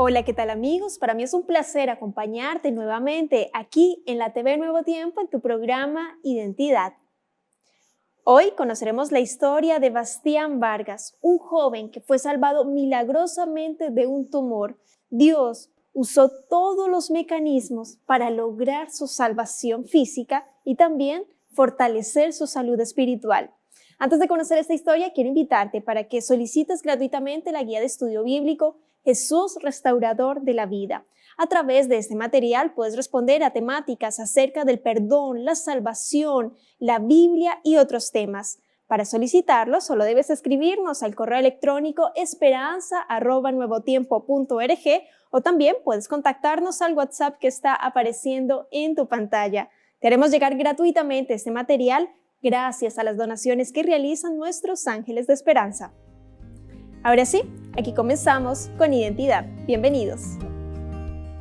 Hola, ¿qué tal amigos? Para mí es un placer acompañarte nuevamente aquí en la TV Nuevo Tiempo en tu programa Identidad. Hoy conoceremos la historia de Bastián Vargas, un joven que fue salvado milagrosamente de un tumor. Dios usó todos los mecanismos para lograr su salvación física y también fortalecer su salud espiritual. Antes de conocer esta historia, quiero invitarte para que solicites gratuitamente la guía de estudio bíblico Jesús Restaurador de la Vida. A través de este material puedes responder a temáticas acerca del perdón, la salvación, la Biblia y otros temas. Para solicitarlo, solo debes escribirnos al correo electrónico esperanza@nuevotiempo.org o también puedes contactarnos al WhatsApp que está apareciendo en tu pantalla. Te haremos llegar gratuitamente este material gracias a las donaciones que realizan nuestros ángeles de esperanza. Ahora sí, aquí comenzamos con Identidad. Bienvenidos.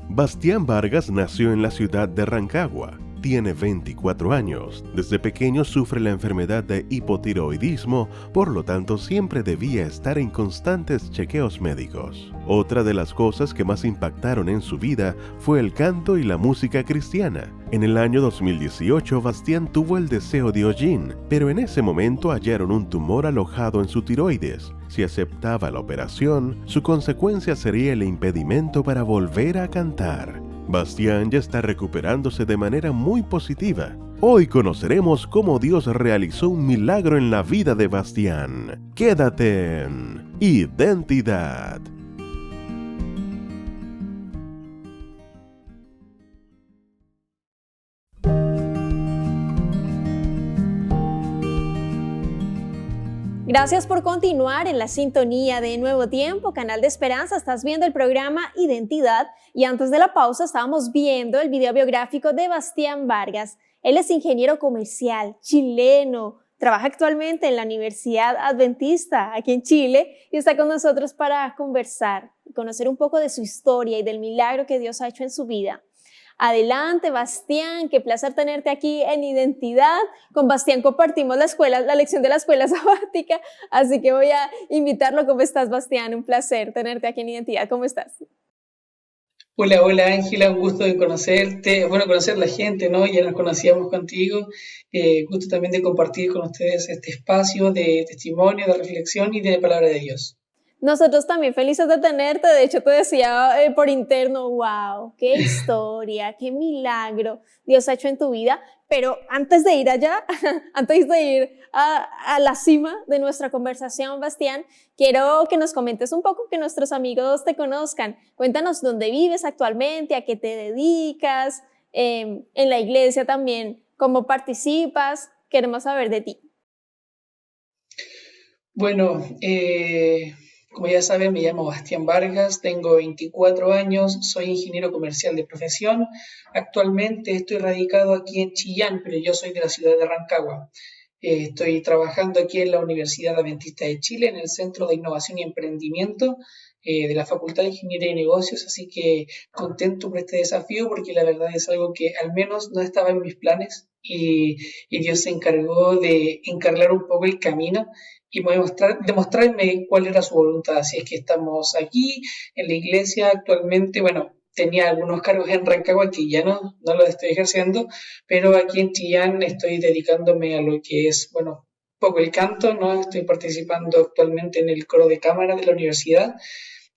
Bastián Vargas nació en la ciudad de Rancagua. Tiene 24 años. Desde pequeño sufre la enfermedad de hipotiroidismo, por lo tanto siempre debía estar en constantes chequeos médicos. Otra de las cosas que más impactaron en su vida fue el canto y la música cristiana. En el año 2018, Bastián tuvo el deseo de hollín, pero en ese momento hallaron un tumor alojado en su tiroides. Si aceptaba la operación, su consecuencia sería el impedimento para volver a cantar. Bastián ya está recuperándose de manera muy positiva. Hoy conoceremos cómo Dios realizó un milagro en la vida de Bastián. Quédate en Identidad. Gracias por continuar en la sintonía de Nuevo Tiempo, Canal de Esperanza. Estás viendo el programa Identidad y antes de la pausa estábamos viendo el video biográfico de Bastián Vargas. Él es ingeniero comercial, chileno, trabaja actualmente en la Universidad Adventista aquí en Chile y está con nosotros para conversar y conocer un poco de su historia y del milagro que Dios ha hecho en su vida. Adelante, Bastián, qué placer tenerte aquí en Identidad. Con Bastián compartimos la lección de la escuela sabática, así que voy a invitarlo. ¿Cómo estás, Bastián? Un placer tenerte aquí en Identidad. ¿Cómo estás? Hola, hola Ángela, un gusto de conocerte, bueno, conocer la gente, ¿no? Ya nos conocíamos contigo, gusto también de compartir con ustedes este espacio de testimonio, de reflexión y de palabra de Dios. Nosotros también felices de tenerte. De hecho, te decía por interno, wow, qué historia, qué milagro Dios ha hecho en tu vida. Pero antes de ir allá, antes de ir a la cima de nuestra conversación, Bastián, quiero que nos comentes un poco, que nuestros amigos te conozcan. Cuéntanos dónde vives actualmente, a qué te dedicas, en la iglesia también, cómo participas. Queremos saber de ti. Bueno, como ya saben, me llamo Bastián Vargas, tengo 24 años, soy ingeniero comercial de profesión. Actualmente estoy radicado aquí en Chillán, pero yo soy de la ciudad de Rancagua. Estoy trabajando aquí en la Universidad Adventista de Chile, en el Centro de Innovación y Emprendimiento de la Facultad de Ingeniería y Negocios, así que contento por este desafío porque la verdad es algo que al menos no estaba en mis planes y Dios se encargó de encarrilar un poco el camino y demostrarme cuál era su voluntad. Así es que estamos aquí en la iglesia actualmente. Bueno, tenía algunos cargos en Rancagua que ya no los estoy ejerciendo, pero aquí en Chillán estoy dedicándome a lo que es, bueno, un poco el canto, ¿no? Estoy participando actualmente en el coro de cámara de la universidad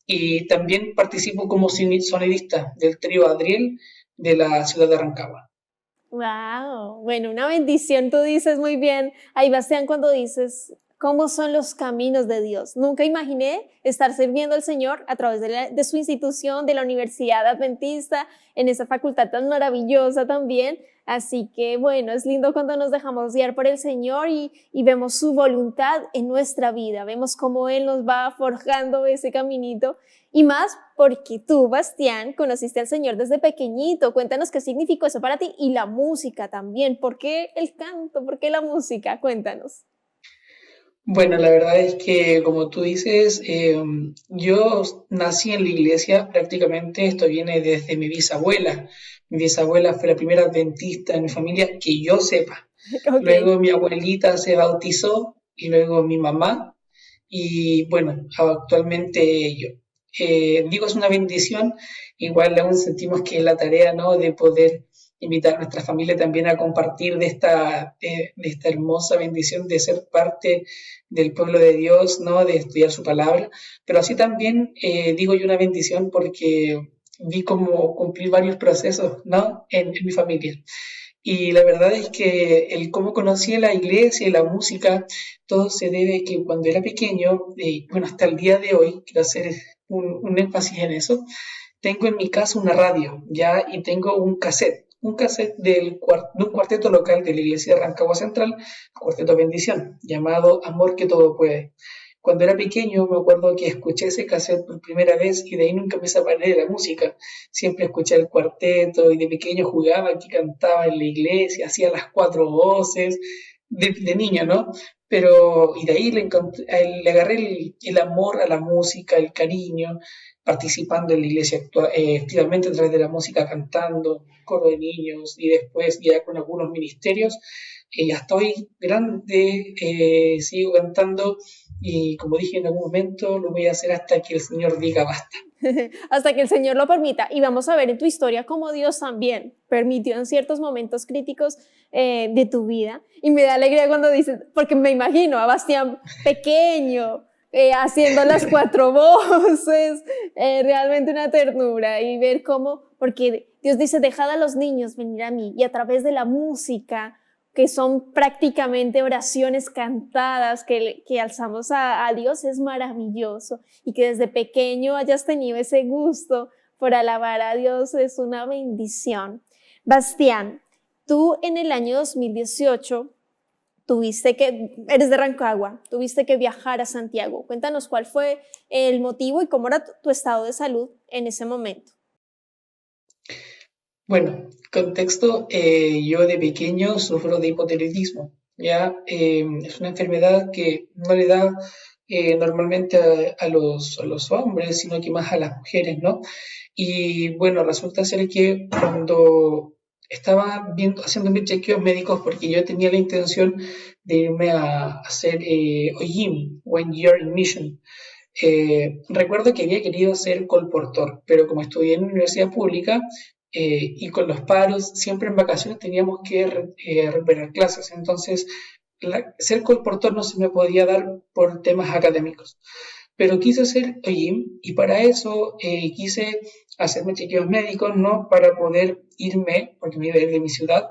y también participo como sonidista del trío Adriel de la ciudad de Rancagua. Wow, bueno, una bendición, tú dices muy bien. Ahí, Bastián, cuando dices cómo son los caminos de Dios. Nunca imaginé estar sirviendo al Señor a través de su institución, de la Universidad Adventista, en esa facultad tan maravillosa también. Así que bueno, es lindo cuando nos dejamos guiar por el Señor y vemos su voluntad en nuestra vida. Vemos cómo Él nos va forjando ese caminito. Y más porque tú, Bastián, conociste al Señor desde pequeñito. Cuéntanos qué significó eso para ti y la música también. ¿Por qué el canto? ¿Por qué la música? Cuéntanos. Bueno, la verdad es que, como tú dices, yo nací en la iglesia prácticamente, esto viene desde mi bisabuela. Mi bisabuela fue la primera adventista en mi familia que yo sepa. Ok. Luego mi abuelita se bautizó y luego mi mamá y bueno, actualmente yo. digo es una bendición, igual aún sentimos que es la tarea, ¿no? De poder invitar a nuestra familia también a compartir de esta hermosa bendición de ser parte del pueblo de Dios, ¿no? De estudiar su palabra, pero así también digo yo una bendición porque vi cómo cumplir varios procesos, ¿no? En mi familia. Y la verdad es que el cómo conocí a la iglesia y la música, todo se debe a que cuando era pequeño, bueno, hasta el día de hoy, quiero hacer un énfasis en eso, tengo en mi casa una radio, ¿ya? Y tengo un cassette de un cuarteto local de la iglesia de Rancagua Central, Cuarteto Bendición, llamado Amor que todo puede. Cuando era pequeño me acuerdo que escuché ese cassette por primera vez y de ahí nunca me separé de la música. Siempre escuché el cuarteto y de pequeño jugaba, aquí cantaba en la iglesia, hacía las cuatro voces, de niño, ¿no? Pero, y de ahí le agarré el amor a la música, el cariño, participando en la iglesia activamente a través de la música, cantando, coro de niños y después ya con algunos ministerios. Ya estoy grande, sigo cantando y como dije en algún momento, lo voy a hacer hasta que el Señor diga basta. Hasta que el Señor lo permita. Y vamos a ver en tu historia cómo Dios también permitió en ciertos momentos críticos de tu vida. Y me da alegría cuando dices, porque me imagino a Bastián pequeño, haciendo las cuatro voces, realmente una ternura. Y ver cómo, porque Dios dice, dejad a los niños venir a mí. Y a través de la música, que son prácticamente oraciones cantadas que alzamos a Dios, es maravilloso. Y que desde pequeño hayas tenido ese gusto por alabar a Dios es una bendición. Bastián, tú en el año 2018 eres de Rancagua, tuviste que viajar a Santiago. Cuéntanos cuál fue el motivo y cómo era tu estado de salud en ese momento. Bueno, contexto, yo de pequeño sufro de hipotiroidismo, ¿ya? Es una enfermedad que no le da normalmente a los hombres, sino que más a las mujeres, ¿no? Y bueno, resulta ser que cuando estaba haciendo mis chequeos médicos, porque yo tenía la intención de irme a hacer OYIM, One Year in Mission. Recuerdo que había querido ser colportor, pero como estudié en una universidad pública y con los paros, siempre en vacaciones teníamos que recuperar clases. Entonces, ser colportor no se me podía dar por temas académicos. Pero quise ser OYIM y para eso quise hacerme chequeos médicos, ¿no? Para poder irme, porque me iba a ir de mi ciudad.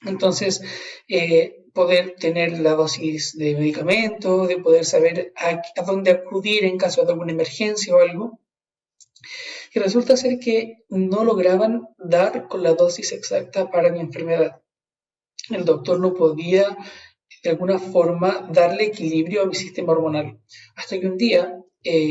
Entonces, poder tener la dosis de medicamento, de poder saber a dónde acudir en caso de alguna emergencia o algo. Y resulta ser que no lograban dar con la dosis exacta para mi enfermedad. El doctor no podía de alguna forma darle equilibrio a mi sistema hormonal. Hasta que un día,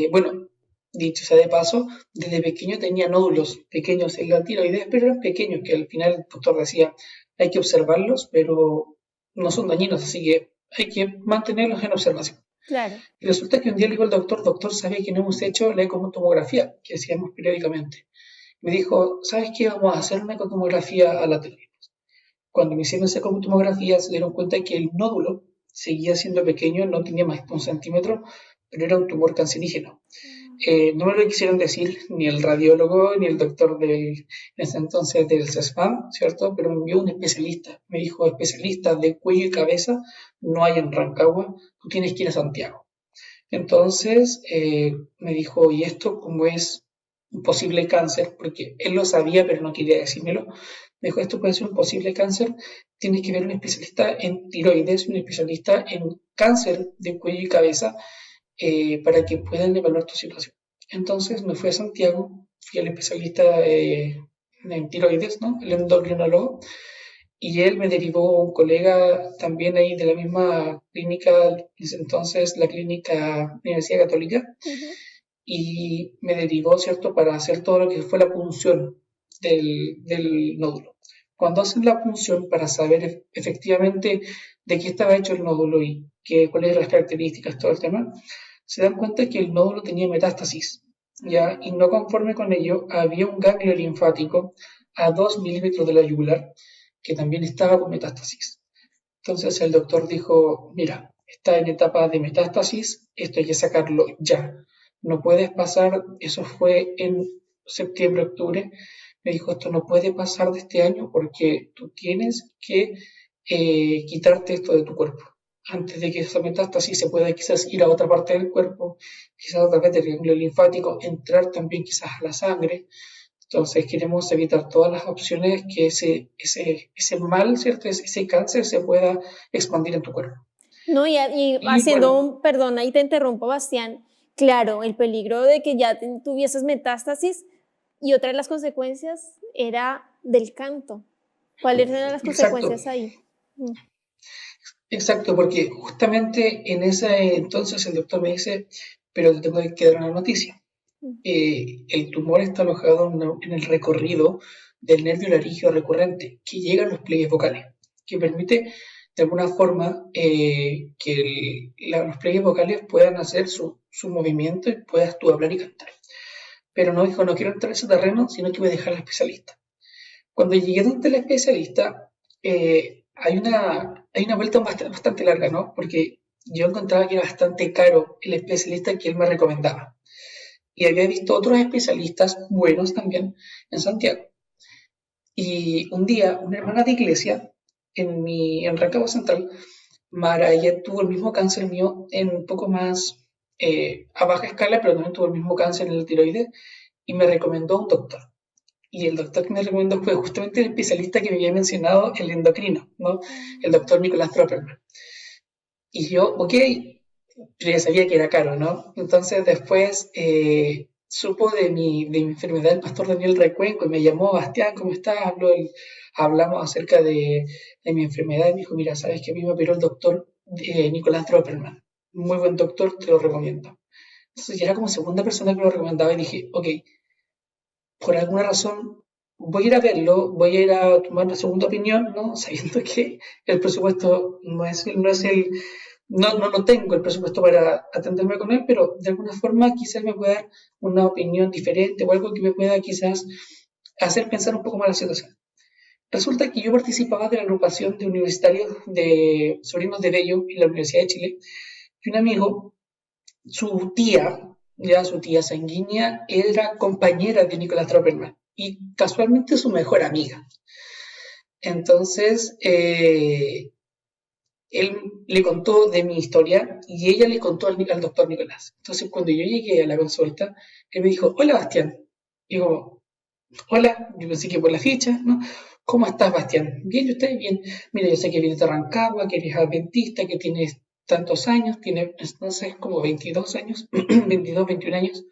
bueno, dicho sea de paso, desde pequeño tenía nódulos pequeños en la tiroides, pero eran pequeños, que al final el doctor decía, hay que observarlos, pero no son dañinos, así que hay que mantenerlos en observación. Claro. Y resulta que un día le digo al doctor, ¿sabe que no hemos hecho la ecotomografía que hacíamos periódicamente? Me dijo, ¿sabes qué? Vamos a hacer una ecotomografía a la tele. Cuando me hicieron esa ecotomografía se dieron cuenta que el nódulo seguía siendo pequeño, no tenía más de 1 centímetro, pero era un tumor cancerígeno. No me lo quisieron decir ni el radiólogo ni el doctor en ese entonces del CESFAM, ¿cierto? Pero me envió un especialista. Me dijo, especialista de cuello y cabeza no hay en Rancagua, tú tienes que ir a Santiago. Entonces me dijo, ¿y esto cómo es un posible cáncer? Porque él lo sabía, pero no quería decírmelo. Me dijo, esto puede ser un posible cáncer, tienes que ver un especialista en tiroides, un especialista en cáncer de cuello y cabeza, para que puedan evaluar tu situación. Entonces me fui a Santiago, fui al especialista en tiroides, ¿no? El endocrinólogo, y él me derivó a un colega también ahí de la misma clínica, entonces la clínica Universidad Católica, y me derivó, ¿cierto?, para hacer todo lo que fue la punción del nódulo. Cuando hacen la punción para saber efectivamente de qué estaba hecho el nódulo y cuáles eran las características, todo el tema, se dan cuenta que el nódulo tenía metástasis, ¿ya? Y no conforme con ello, había un ganglio linfático a 2 milímetros de la yugular que también estaba con metástasis. Entonces el doctor dijo, mira, está en etapa de metástasis, esto hay que sacarlo ya. no puedes pasar, eso fue en septiembre, octubre, me dijo, esto no puede pasar de este año porque tú tienes que quitarte esto de tu cuerpo. Antes de que esa metástasis se pueda quizás ir a otra parte del cuerpo, quizás a través del ganglio linfático, entrar también quizás a la sangre. Entonces queremos evitar todas las opciones que ese mal, ¿cierto? Ese cáncer se pueda expandir en tu cuerpo. No, y Y haciendo bueno, un, perdón, ahí te interrumpo, Bastián. Claro, el peligro de que ya tuvieses metástasis y otra de las consecuencias era del canto. ¿Cuáles eran las exacto, consecuencias ahí? Mm. exacto, porque justamente en ese entonces el doctor me dice, pero te tengo que dar una noticia. El tumor está alojado en el recorrido del nervio laríngeo recurrente que llega a los pliegues vocales, que permite de alguna forma que los pliegues vocales puedan hacer su movimiento y puedas tú hablar y cantar. Pero no dijo, no quiero entrar en ese terreno, sino que voy a dejar al especialista. Cuando llegué donde el especialista, hay una vuelta bastante larga, ¿no? Porque yo encontraba que era bastante caro el especialista que él me recomendaba. Y había visto otros especialistas buenos también en Santiago. Y un día, una hermana de iglesia en Rancagua Central, Mara, ella tuvo el mismo cáncer mío en un poco más a baja escala, pero también tuvo el mismo cáncer en el tiroides y me recomendó a un doctor. Y el doctor que me recomendó fue justamente el especialista que me había mencionado, el endocrino, ¿no? El doctor Nicolás Tropperman. Y yo, ok, pero ya sabía que era caro, ¿no? Entonces después supo de mi enfermedad el pastor Daniel Recuenco y me llamó, Bastián, ¿cómo estás? Hablamos acerca de mi enfermedad y me dijo, mira, sabes que a mí me operó el doctor Nicolás Tropperman. Muy buen doctor, te lo recomiendo. Entonces ya era como segunda persona que me lo recomendaba y dije, ok, por alguna razón voy a ir a verlo, voy a ir a tomar una segunda opinión, ¿no? Sabiendo que el presupuesto no tengo el presupuesto para atenderme con él, pero de alguna forma quizás me pueda dar una opinión diferente o algo que me pueda quizás hacer pensar un poco más la situación. Resulta que yo participaba de la agrupación de universitarios de sobrinos de Bello en la Universidad de Chile y un amigo, su tía sanguínea, era compañera de Nicolás Tropperman y casualmente su mejor amiga. Entonces, él le contó de mi historia y ella le contó al doctor Nicolás. Entonces, cuando yo llegué a la consulta, él me dijo, hola Bastián. Y yo, hola, yo pensé que por la ficha, ¿no? ¿Cómo estás, Bastián? Bien, ¿y usted? Bien. Mira, yo sé que vienes de Rancagua, que eres adventista, que tienes tantos años, tienes, no sé, como 22 años, 22, 21 años,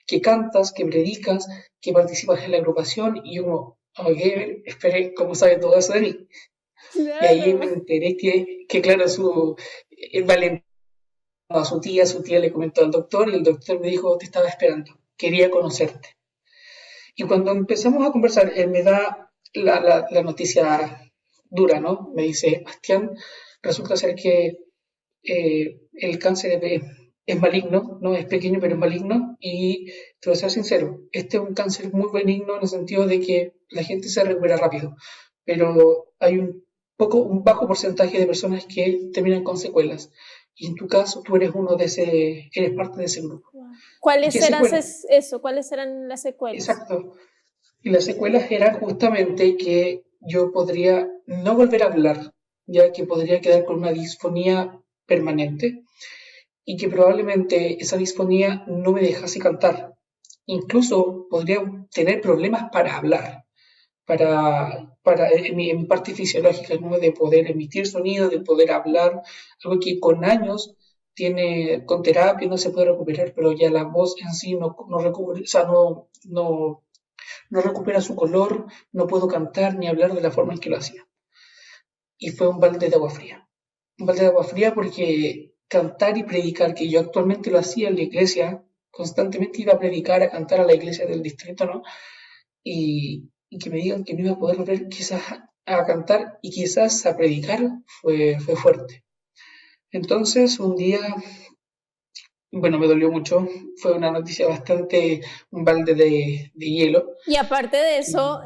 que cantas, que predicas, que participas en la agrupación, y yo como, ok, esperé, ¿cómo sabe todo eso de mí? Y ahí me Claro. enteré que claro, Valentina, a su tía le comentó al doctor y el doctor me dijo, te estaba esperando, quería conocerte. Y cuando empezamos a conversar, él me da la noticia dura, ¿no? Me dice, Bastián, resulta ser que el cáncer es maligno, no es pequeño, pero es maligno. Y te voy a ser sincero, este es un cáncer muy benigno en el sentido de que la gente se recupera rápido, pero hay un bajo porcentaje de personas que terminan con secuelas. Y en tu caso, tú eres parte de ese grupo. Wow. ¿Y ¿Cuáles qué eran secuelas? eso? ¿Cuáles eran las secuelas? Exacto. Y las secuelas eran justamente que yo podría no volver a hablar, ya que podría quedar con una disfonía permanente y que probablemente esa disfonía no me dejase cantar. Incluso podría tener problemas para hablar, en mi parte fisiológica, ¿no? De poder emitir sonido, de poder hablar, algo que con años con terapia no se puede recuperar, pero ya la voz en sí no recupera, o sea, no recupera su color, no puedo cantar ni hablar de la forma en que lo hacía. Y fue un balde de agua fría. Un balde de agua fría porque cantar y predicar, que yo actualmente lo hacía en la iglesia, constantemente iba a predicar, a cantar a la iglesia del distrito, ¿no? Y que me digan que no iba a poder volver quizás a cantar y quizás a predicar fue fuerte. Entonces, un día, bueno, me dolió mucho, fue una noticia bastante, un balde de hielo. Y aparte de eso,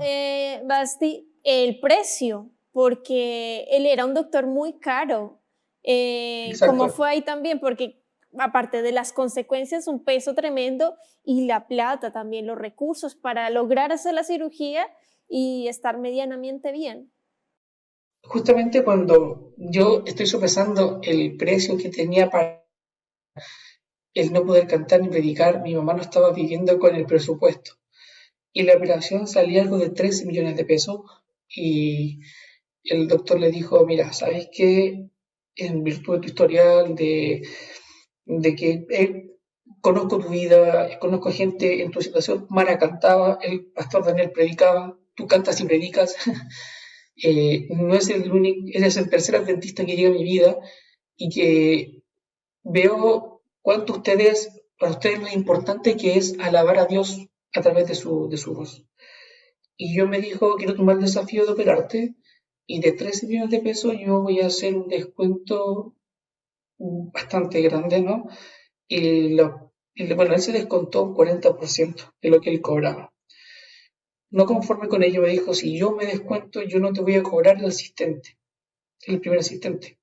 Basti, el precio, porque él era un doctor muy caro. ¿Cómo Exacto. fue ahí también? Porque aparte de las consecuencias, un peso tremendo y la plata también, los recursos para lograr hacer la cirugía y estar medianamente bien. Justamente cuando yo estoy sopesando el precio que tenía para el no poder cantar ni predicar, mi mamá no estaba viviendo con el presupuesto. Y la operación salía algo de 13 millones de pesos y el doctor le dijo, mira, ¿sabes qué? En virtud de tu historial, de que conozco tu vida, conozco gente en tu situación, Mara cantaba, el pastor Daniel predicaba, tú cantas y predicas, no es el único, eres el tercer adventista que llega a mi vida y que veo cuánto para ustedes lo importante que es alabar a Dios a través de su voz. Y yo me dijo, quiero tomar el desafío de operarte y de 13 millones de pesos yo voy a hacer un descuento bastante grande, ¿no? Bueno, él se descontó un 40% de lo que él cobraba. No conforme con ello me dijo, si yo me descuento, yo no te voy a cobrar el asistente, el primer asistente.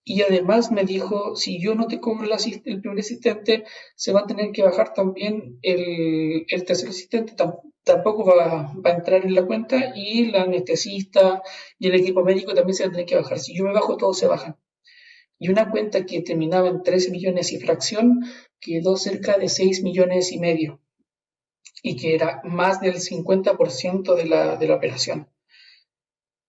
Y además me dijo, si yo no te cobro el primer asistente, se va a tener que bajar también el tercer asistente, tampoco va a entrar en la cuenta y la anestesista y el equipo médico también se van a tener que bajar. Si yo me bajo, todos se bajan. Y una cuenta que terminaba en 13 millones y fracción quedó cerca de 6 millones y medio y que era más del 50% de la operación.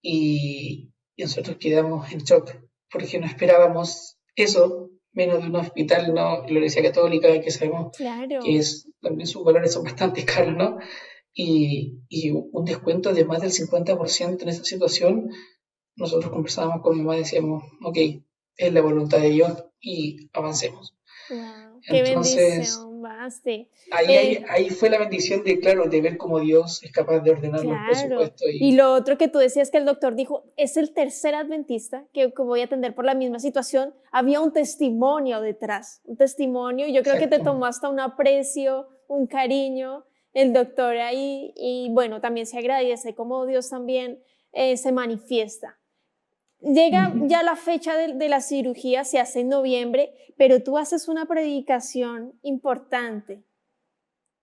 Y nosotros quedamos en shock porque no esperábamos eso, menos de un hospital, ¿no? La Iglesia Católica, que sabemos Claro. que también sus valores son bastante caros, ¿no? Y un descuento de más del 50% en esa situación, nosotros conversábamos con mi mamá y decíamos, ok, es la voluntad de Dios y avancemos. Wow, qué Entonces, bendición, Basti. ahí fue la bendición de, claro, de ver cómo Dios es capaz de ordenar los Claro. presupuestos Y y lo otro que tú decías que el doctor dijo, es el tercer adventista que voy a atender por la misma situación. Había un testimonio detrás, un testimonio, y yo creo que te exacto. tomó hasta un aprecio, un cariño el doctor ahí. Y bueno, también se agradece cómo Dios también se manifiesta. Llega Ujú. ya la fecha de la cirugía, se hace en noviembre, pero tú haces una predicación importante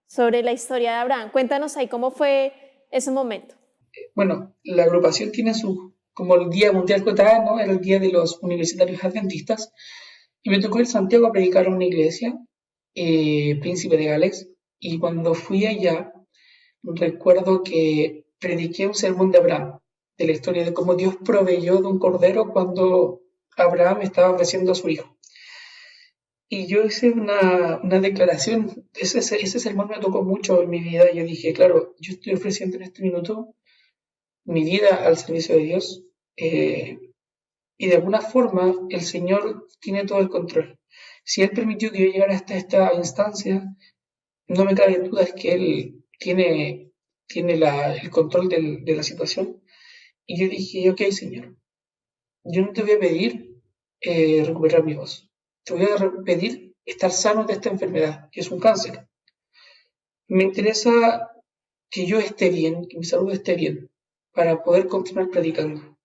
sobre la historia de Abraham. Cuéntanos ahí cómo fue ese momento. Bueno, la agrupación tiene como el Día Mundial JA, ¿no? Era el Día de los Universitarios Adventistas, y me tocó ir a Santiago a predicar en una iglesia, Príncipe de Gales, y cuando fui allá, recuerdo que prediqué un sermón de Abraham, de la historia de cómo Dios proveyó de un cordero cuando Abraham estaba ofreciendo a su hijo. Y yo hice una declaración, ese sermón me tocó mucho en mi vida. Yo dije, claro, yo estoy ofreciendo en este minuto mi vida al servicio de Dios, eh, y de alguna forma el Señor tiene todo el control. Si Él permitió que yo llegara hasta esta instancia, no me cabe duda es que Él tiene el control de la situación. Y yo dije, ok, Señor, yo no te voy a pedir recuperar mi voz, te voy a pedir estar sano de esta enfermedad, que es un cáncer. Me interesa que yo esté bien, que mi salud esté bien, para poder continuar predicando.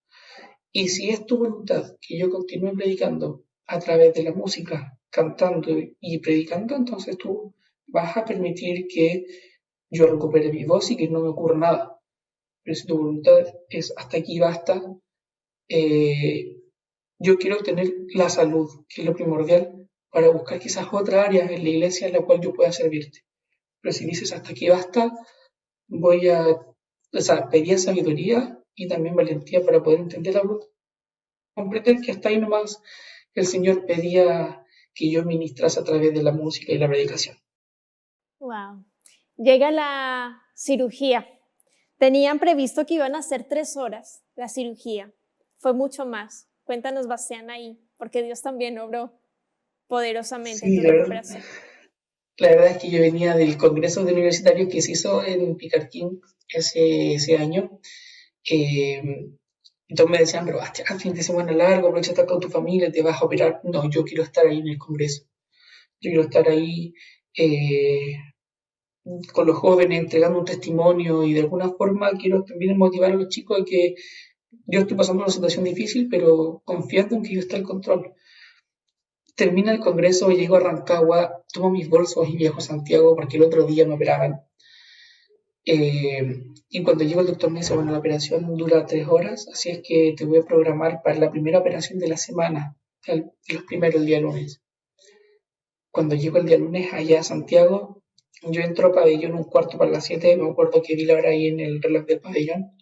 Y si es tu voluntad que yo continúe predicando a través de la música, cantando y predicando, entonces tú vas a permitir que yo recupere mi voz y que no me ocurra nada. Pero si tu voluntad es hasta aquí basta, eh, yo quiero tener la salud, que es lo primordial, para buscar quizás otra área en la iglesia en la cual yo pueda servirte. Pero si dices hasta aquí basta, voy a, o sea, pedir sabiduría y también valentía para poder entender la voluntad, comprender que hasta ahí nomás el Señor pedía que yo ministrase a través de la música y la predicación. Wow. Llega la cirugía. Tenían previsto que iban a ser 3 horas la cirugía. Fue mucho más. Cuéntanos, Bastián, ahí, porque Dios también obró poderosamente en Sí, tu recuperación. la verdad es que yo venía del Congreso de Universitarios que se hizo en Picarquín ese año. Y todos me decían, pero hasta el fin de semana largo, aprovecha estar con tu familia, te vas a operar. No, yo quiero estar ahí en el Congreso. Yo quiero estar ahí eh, con los jóvenes, entregando un testimonio y de alguna forma quiero también motivar a los chicos a que yo estoy pasando una situación difícil, pero confiando en que yo está al control. Termina el congreso, llego a Rancagua, tomo mis bolsos y viajo a Santiago porque el otro día me operaban. Y cuando llego el doctor me dice, bueno, la operación dura 3 horas, así es que te voy a programar para la primera operación de la semana, los primeros el día lunes. Cuando llego el día lunes allá a Santiago, yo entro a pabellón un cuarto para las 7, me acuerdo que vi la hora ahí en el reloj del pabellón.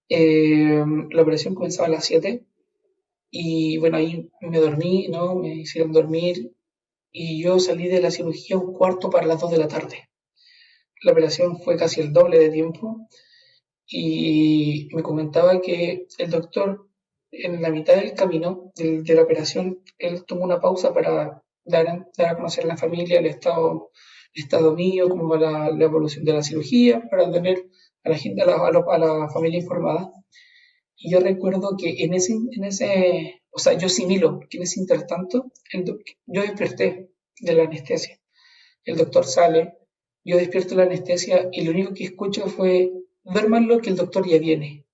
La operación comenzaba a las 7 y bueno, ahí me dormí, ¿no? Me hicieron dormir y yo salí de la cirugía un cuarto para las 2 de la tarde. La operación fue casi el doble de tiempo y me comentaba que el doctor en la mitad del camino de la operación, él tomó una pausa para dar a conocer a la familia el estado mío, cómo va la evolución de la cirugía, para tener a la gente, a la familia informada. Y yo recuerdo que o sea, yo asimilo que en ese intertanto, yo desperté de la anestesia. El doctor sale, yo despierto de la anestesia y lo único que escucho fue, duérmanlo que el doctor ya viene.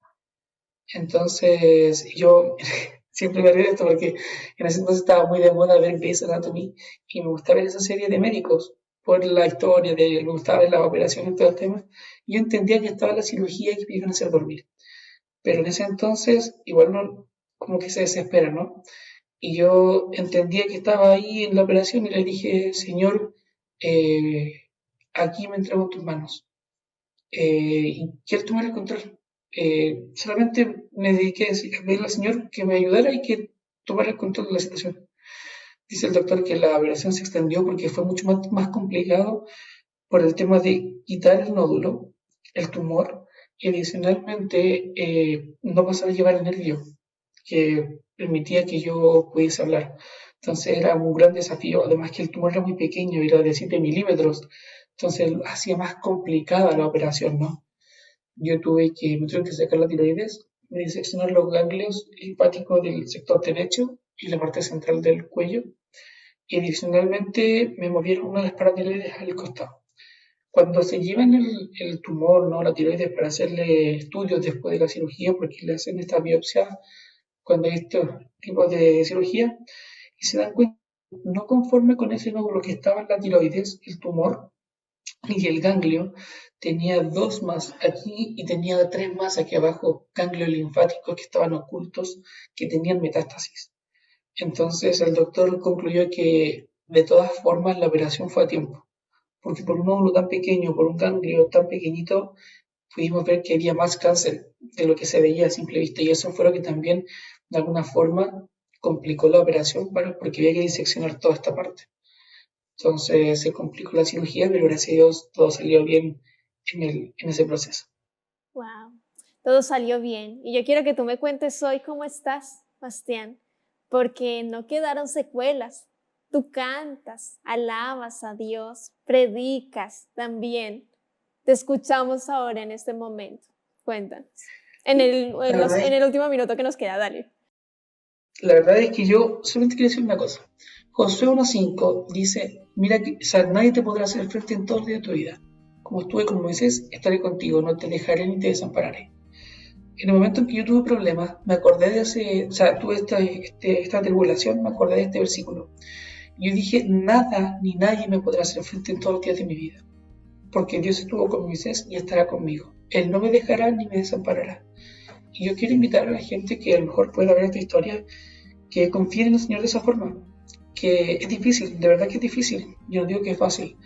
Entonces, yo siempre me río de esto porque en ese entonces estaba muy de moda ver Grey's Anatomy y me gustaba ver esa serie de médicos por la historia, me gustaba ver las operaciones y todo el tema. Y yo entendía que estaba la cirugía y que me iban a hacer dormir. Pero en ese entonces, igual no, como que se desespera, ¿no? Y yo entendía que estaba ahí en la operación y le dije, Señor, aquí me entrego en tus manos. Y que él tomara el control. Solamente me dediqué a pedirle al Señor que me ayudara y que tomara el control de la situación. Dice el doctor que la operación se extendió porque fue mucho más complicado por el tema de quitar el nódulo, el tumor, y adicionalmente no pasar a llevar el nervio que permitía que yo pudiese hablar. Entonces era un gran desafío, además que el tumor era muy pequeño, era de 7 milímetros, entonces hacía más complicada la operación, ¿no? Me tuvieron que sacar la tiroides, me diseccionar los ganglios linfáticos del sector derecho y la parte central del cuello, y adicionalmente me movieron una de las paratiroides al costado. Cuando se llevan el tumor, ¿no? La tiroides para hacerle estudios después de la cirugía, porque le hacen esta biopsia cuando hay estos tipos de cirugía, y se dan cuenta, no conforme con ese nódulo que estaba en la tiroides, el tumor y el ganglio tenía 2 más aquí y tenía 3 más aquí abajo, ganglios linfáticos que estaban ocultos, que tenían metástasis. Entonces el doctor concluyó que de todas formas la operación fue a tiempo, porque por un nódulo tan pequeño, por un ganglio tan pequeñito, pudimos ver que había más cáncer de lo que se veía a simple vista, y eso fue lo que también de alguna forma complicó la operación porque había que diseccionar toda esta parte. Entonces se complicó la cirugía, pero gracias a Dios todo salió bien en ese proceso. Wow, todo salió bien. Y yo quiero que tú me cuentes hoy cómo estás, Bastián, porque no quedaron secuelas. Tú cantas, alabas a Dios, predicas también. Te escuchamos ahora en este momento. Cuéntanos. En el último minuto que nos queda, dale. La verdad es que yo solamente quiero decir una cosa. Josué 1.5 dice, mira, o sea, nadie te podrá hacer frente en todos los días de tu vida. Como estuve con Moisés, estaré contigo, no te dejaré ni te desampararé. En el momento en que yo tuve problemas, me acordé de tuve esta tribulación, me acordé de este versículo. Y yo dije, nada ni nadie me podrá hacer frente en todos los días de mi vida. Porque Dios estuvo con Moisés y estará conmigo. Él no me dejará ni me desamparará. Y yo quiero invitar a la gente que a lo mejor pueda ver esta historia, que confíe en el Señor de esa forma. Que es difícil, de verdad que es difícil. Yo no digo que es fácil.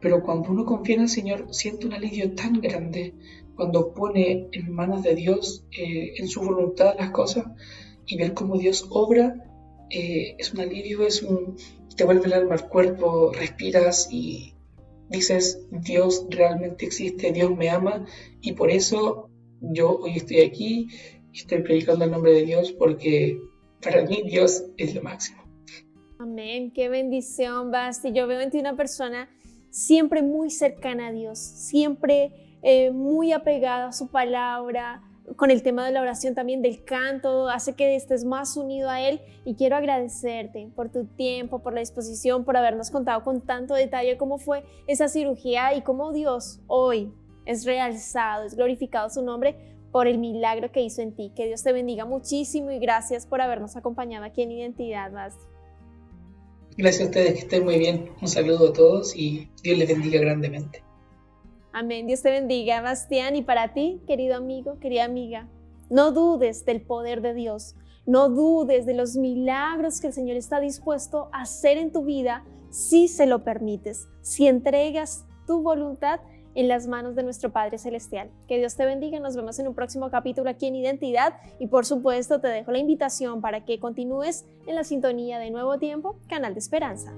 Pero cuando uno confía en el Señor, siente un alivio tan grande cuando pone en manos de Dios, en su voluntad las cosas, y ver cómo Dios obra, es un alivio, te vuelve el alma al cuerpo, respiras y dices, Dios realmente existe, Dios me ama, y por eso yo hoy estoy aquí y estoy predicando el nombre de Dios, porque para mí Dios es lo máximo. Amén, qué bendición, Basti. Yo veo en ti una persona siempre muy cercana a Dios, siempre muy apegada a su palabra, con el tema de la oración también, del canto, hace que estés más unido a Él, y quiero agradecerte por tu tiempo, por la disposición, por habernos contado con tanto detalle cómo fue esa cirugía y cómo Dios hoy es realzado, es glorificado su nombre por el milagro que hizo en ti. Que Dios te bendiga muchísimo y gracias por habernos acompañado aquí en Identidad, Basti. Gracias a ustedes, que estén muy bien. Un saludo a todos y Dios les bendiga grandemente. Amén. Dios te bendiga, Bastián. Y para ti, querido amigo, querida amiga, no dudes del poder de Dios. No dudes de los milagros que el Señor está dispuesto a hacer en tu vida si se lo permites, si entregas tu voluntad en las manos de nuestro Padre Celestial. Que Dios te bendiga. Nos vemos en un próximo capítulo aquí en Identidad y por supuesto te dejo la invitación para que continúes en la sintonía de Nuevo Tiempo, Canal de Esperanza.